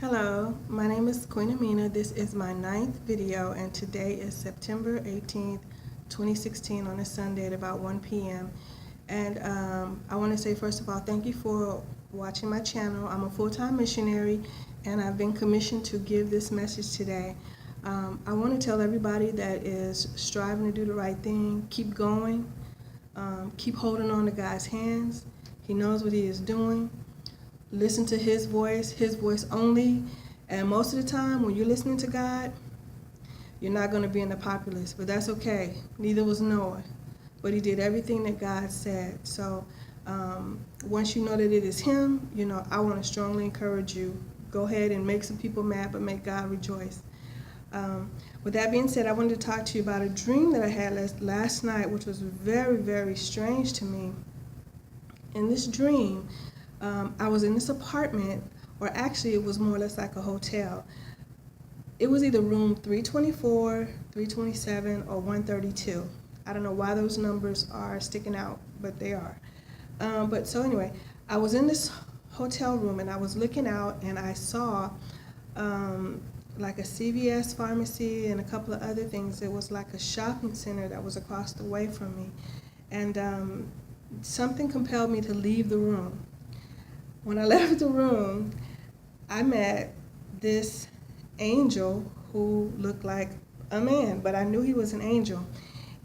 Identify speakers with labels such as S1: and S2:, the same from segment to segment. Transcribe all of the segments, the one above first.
S1: Hello, my name is Queen Amina. This is my 9th video, and today is September 18th, 2016 on a Sunday at about 1 p.m. And I want to say, first of all, thank you for watching my channel. I'm a full-time missionary, and I've been commissioned to give this message today. I want to tell everybody that is striving to do the right thing, keep going, keep holding on to God's hands. He knows what He is doing. Listen to His voice only. And most of the time, when you're listening to God, you're not going to be in the populace, but that's okay. Neither was Noah, but he did everything that God said. So once you know that it is Him, I want to strongly encourage you, go ahead and make some people mad, but make God rejoice. With that being said, I wanted to talk to you about a dream that I had last night, which was very, very strange to me. In this dream, I was in this apartment, or actually it was more or less like a hotel. It was either room 324, 327, or 132. I don't know why those numbers are sticking out, but they are. So anyway, I was in this hotel room and I was looking out and I saw like a CVS pharmacy and a couple of other things. It was like a shopping center that was across the way from me. And something compelled me to leave the room. When I left the room, I met this angel who looked like a man, but I knew he was an angel.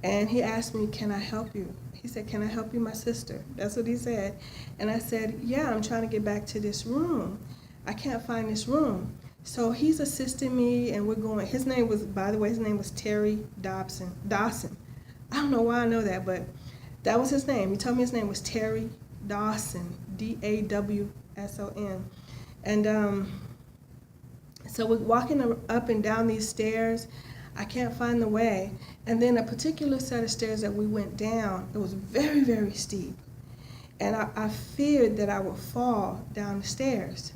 S1: And he asked me, "Can I help you?" He said, "Can I help you, my sister?" That's what he said. And I said, "Yeah, I'm trying to get back to this room. I can't find this room." So he's assisting me, and we're going. His name was, by the way, his name was Terry Dawson. I don't know why I know that, but that was his name. He told me his name was Terry Dawson, Dawson. And so we're walking up and down these stairs. I can't find the way. And then a particular set of stairs that we went down, it was very, very steep. And I feared that I would fall down the stairs.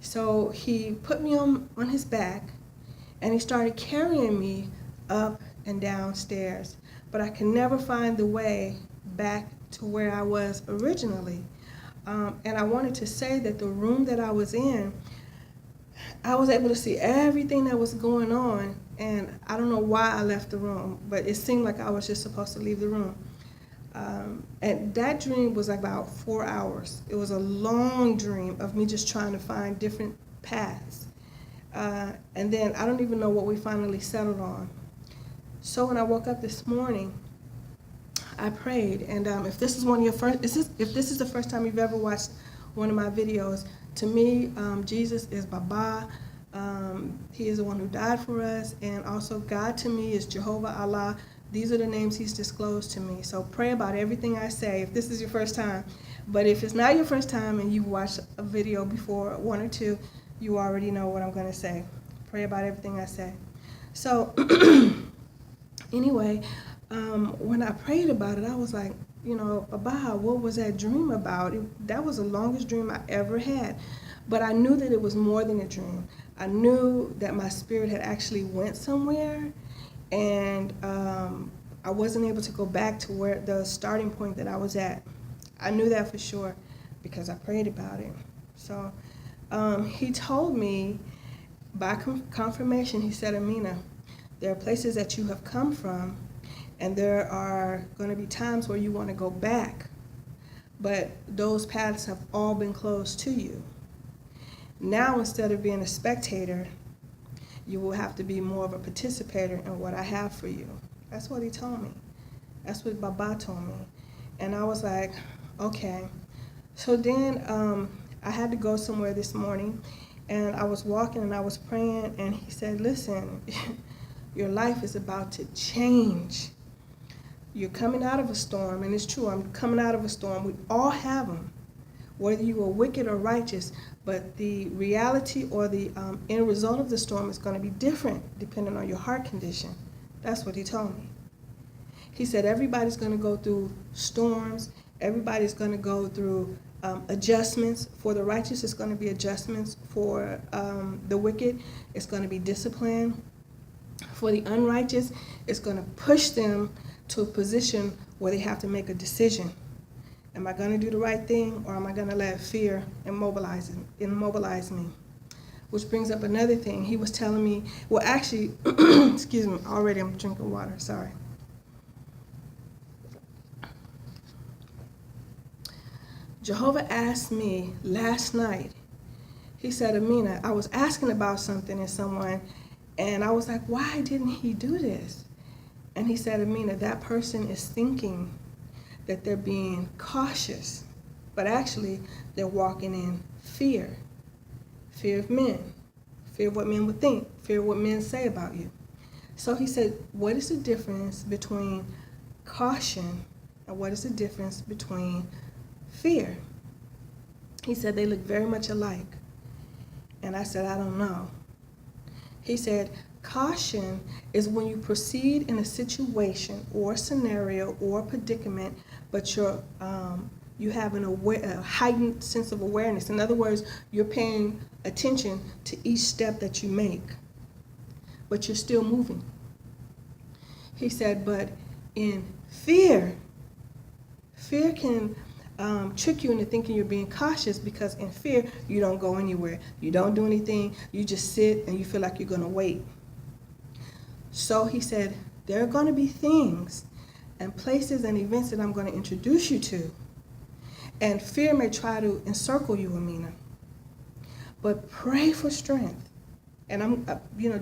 S1: So he put me on his back, and he started carrying me up and down stairs. But I could never find the way back to where I was originally. And I wanted to say that the room that I was in, I was able to see everything that was going on, and I don't know why I left the room, but it seemed like I was just supposed to leave the room. And that dream was about 4 hours. It was a long dream of me just trying to find different paths. And then I don't even know what we finally settled on. So when I woke up this morning, I prayed, and if this is the first time you've ever watched one of my videos, to me, Jesus is Baba. He is the one who died for us, and also God to me is Jehovah Allah. These are the names He's disclosed to me. So pray about everything I say if this is your first time. But if it's not your first time and you've watched a video before, one or two, you already know what I'm going to say. Pray about everything I say. So anyway, when I prayed about it, I was like, Abba, what was that dream about? That was the longest dream I ever had. But I knew that it was more than a dream. I knew that my spirit had actually went somewhere, and I wasn't able to go back to where the starting point that I was at. I knew that for sure because I prayed about it. So he told me by confirmation, he said, "Amina, there are places that you have come from, and there are going to be times where you want to go back, but those paths have all been closed to you. Now, instead of being a spectator, you will have to be more of a participator in what I have for you." That's what he told me. That's what Baba told me. And I was like, okay. So then I had to go somewhere this morning, and I was walking and I was praying, and he said, "Listen, your life is about to change. You're coming out of a storm," and it's true, I'm coming out of a storm. We all have them, whether you are wicked or righteous, but the reality or the end result of the storm is going to be different depending on your heart condition. That's what he told me. He said everybody's going to go through storms, everybody's going to go through adjustments. For the righteous, it's going to be adjustments. For the wicked, it's going to be discipline. For the unrighteous, it's going to push them to a position where they have to make a decision. Am I going to do the right thing, or am I going to let fear immobilize me? which brings up another thing. He was telling me, well, actually, excuse me, already I'm drinking water, sorry. Jehovah asked me last night, he said, Amina, I was asking about something in someone, and I was like, why didn't he do this? And he said, Amina, that person is thinking that they're being cautious, but actually they're walking in fear. Fear of men, fear of what men would think, fear of what men say about you. So he said, what is the difference between caution and what is the difference between fear? He said they look very much alike. And I said, I don't know. He said, caution is when you proceed in a situation or scenario or predicament, but you have a heightened sense of awareness. In other words, you're paying attention to each step that you make, but you're still moving. He said, but in fear can trick you into thinking you're being cautious, because in fear, you don't go anywhere. You don't do anything. You just sit and you feel like you're going to wait. So he said, there are going to be things and places and events that I'm going to introduce you to. And fear may try to encircle you, Amina. But pray for strength. And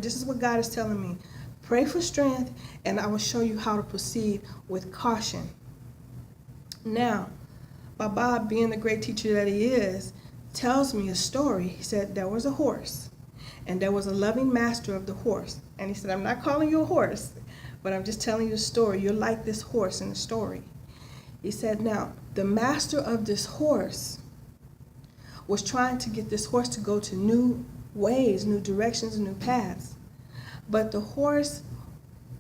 S1: this is what God is telling me. Pray for strength, and I will show you how to proceed with caution. Now, Baba, being the great teacher that he is, tells me a story. He said there was a horse, and there was a loving master of the horse. And he said, I'm not calling you a horse, but I'm just telling you a story. You're like this horse in the story. He said, now, the master of this horse was trying to get this horse to go to new ways, new directions, new paths. But the horse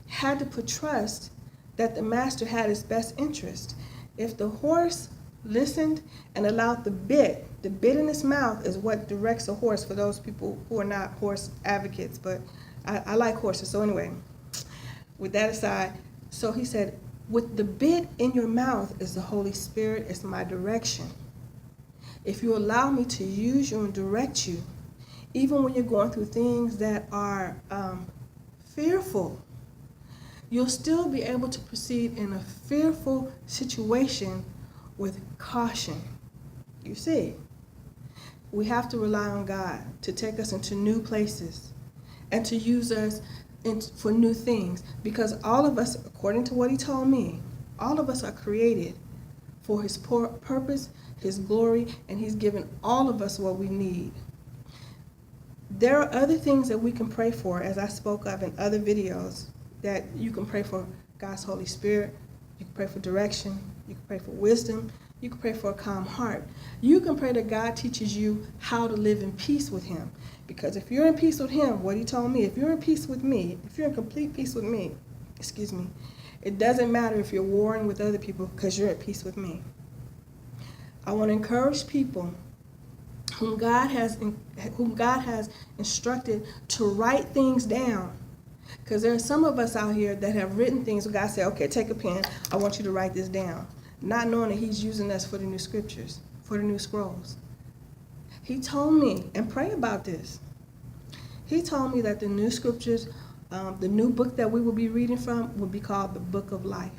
S1: had to put trust that the master had his best interest. If the horse listened and allowed the bit in his mouth is what directs a horse, for those people who are not horse advocates, but I like horses. So anyway, with that aside, so he said, with the bit in your mouth is the Holy Spirit, it's my direction. If you allow me to use you and direct you, even when you're going through things that are fearful, you'll still be able to proceed in a fearful situation with caution. You see, we have to rely on God to take us into new places and to use us for new things, because all of us, according to what he told me, all of us are created for his purpose, his glory, and he's given all of us what we need. There are other things that we can pray for, as I spoke of in other videos, that you can pray for God's Holy Spirit, you can pray for direction, you can pray for wisdom, you can pray for a calm heart. You can pray that God teaches you how to live in peace with him. Because if you're in peace with him, what he told me, if you're in peace with me, if you're in complete peace with me, it doesn't matter if you're warring with other people, because you're at peace with me. I want to encourage people whom God has instructed to write things down. Because there are some of us out here that have written things where God said, okay, take a pen, I want you to write this down. Not knowing that he's using us for the new scriptures, for the new scrolls. He told me, and pray about this, he told me that the new scriptures, the new book that we will be reading from will be called the Book of Life.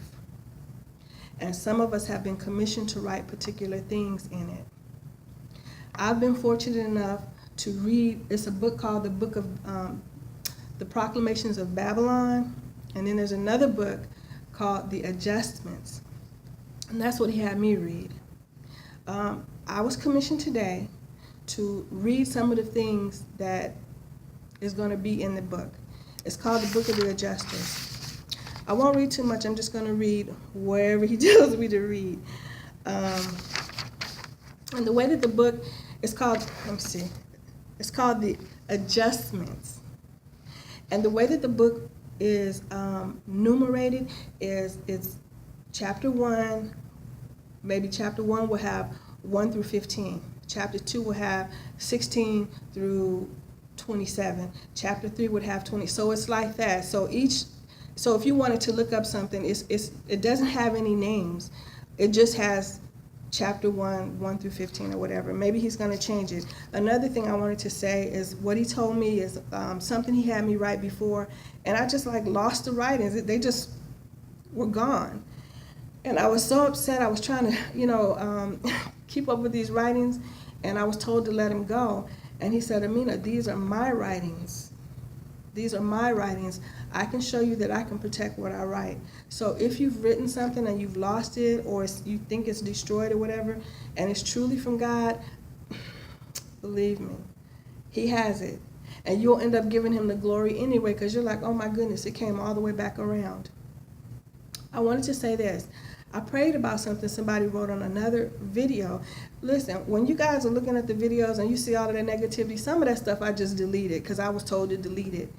S1: And some of us have been commissioned to write particular things in it. I've been fortunate enough to read, it's a book called the Book of the Proclamations of Babylon, and then there's another book called The Adjustments, and that's what he had me read. I was commissioned today to read some of the things that is going to be in the book. It's called the Book of the Adjusters. I won't read too much, I'm just going to read wherever he tells me to read. And the way that the book is called, it's called The Adjustments. And the way that the book is numerated is it's chapter 1, maybe chapter 1 will have 1 through 15. Chapter 2 will have 16 through 27. Chapter 3 would have 20. So it's like that. So if you wanted to look up something, it doesn't have any names. It just has chapter 1, 1 through 15 or whatever. Maybe he's going to change it. Another thing I wanted to say is what he told me is something he had me write before, and I just like lost the writings. They just were gone. And I was so upset. I was trying to, keep up with these writings, and I was told to let him go. And he said, Amina, these are my writings. These are my writings. I can show you that I can protect what I write. So if you've written something and you've lost it, or you think it's destroyed or whatever, and it's truly from God, believe me, he has it. And you'll end up giving him the glory anyway, because you're like, oh my goodness, it came all the way back around. I wanted to say this. I prayed about something somebody wrote on another video. Listen, when you guys are looking at the videos and you see all of that negativity, some of that stuff I just deleted because I was told to delete it.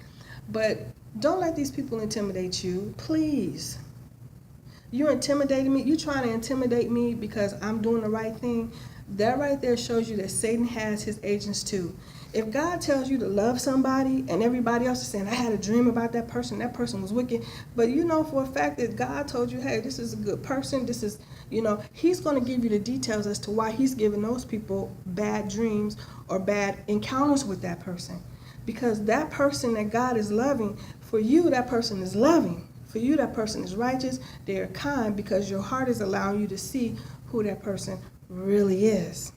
S1: But don't let these people intimidate you, please. You're intimidating me. You're trying to intimidate me because I'm doing the right thing. That right there shows you that Satan has his agents too. If God tells you to love somebody and everybody else is saying, I had a dream about that person was wicked, but you know for a fact that God told you, hey, this is a good person, this is, he's going to give you the details as to why he's giving those people bad dreams or bad encounters with that person. Because that person that God is loving, for you, that person is loving. For you, that person is righteous. They're kind because your heart is allowing you to see who that person really is.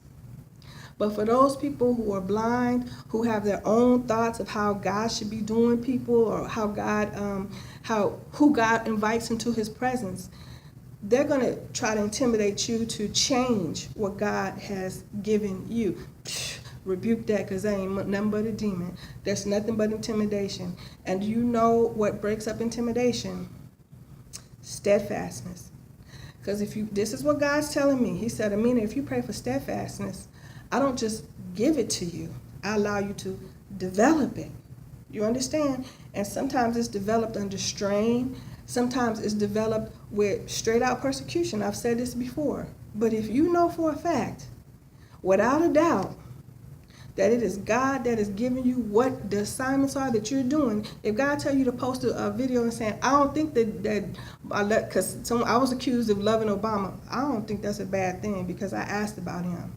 S1: But for those people who are blind, who have their own thoughts of how God should be doing people, or how who God invites into his presence, they're going to try to intimidate you to change what God has given you. Rebuke that, because that ain't nothing but a demon. That's nothing but intimidation. And you know what breaks up intimidation? Steadfastness. Because this is what God's telling me. He said, Amina, if you pray for steadfastness, I don't just give it to you. I allow you to develop it. You understand? And sometimes it's developed under strain. Sometimes it's developed with straight out persecution. I've said this before. But if you know for a fact, without a doubt, that it is God that is giving you what the assignments are that you're doing. If God tell you to post a video and saying, I don't think because I was accused of loving Obama. I don't think that's a bad thing because I asked about him.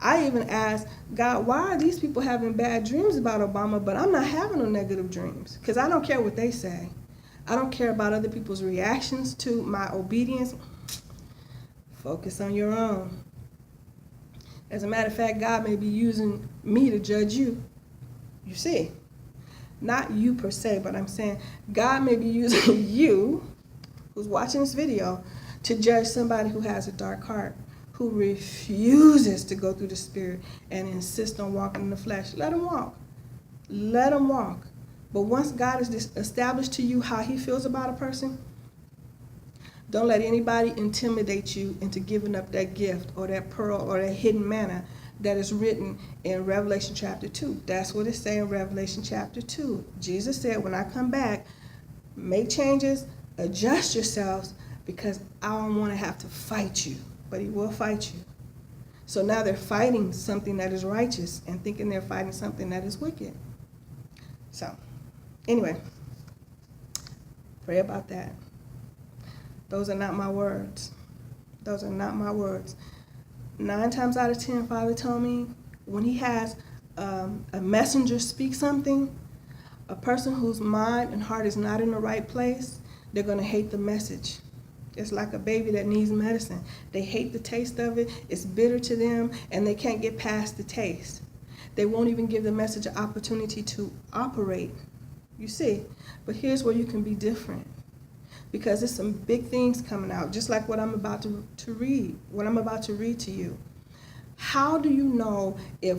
S1: I even asked God, why are these people having bad dreams about Obama, but I'm not having no negative dreams? Because I don't care what they say. I don't care about other people's reactions to my obedience. Focus on your own. As a matter of fact, God may be using me to judge you. You see, not you per se, but I'm saying God may be using you, who's watching this video, to judge somebody who has a dark heart, who refuses to go through the Spirit and insist on walking in the flesh. Let him walk. Let him walk. But once God has established to you how he feels about a person, don't let anybody intimidate you into giving up that gift or that pearl or that hidden manna that is written in Revelation chapter 2. That's what it says in Revelation chapter 2. Jesus said, when I come back, make changes, adjust yourselves, because I don't want to have to fight you. But he will fight you. So now they're fighting something that is righteous and thinking they're fighting something that is wicked. So, anyway, pray about that. Those are not my words. Those are not my words. 9 times out of 10, Father told me, when he has a messenger speak something, a person whose mind and heart is not in the right place, they're going to hate the message. It's like a baby that needs medicine. They hate the taste of it. It's bitter to them, and they can't get past the taste. They won't even give the message an opportunity to operate. You see? But here's where you can be different. Because there's some big things coming out, just like what I'm about to read, what I'm about to read to you. How do you know if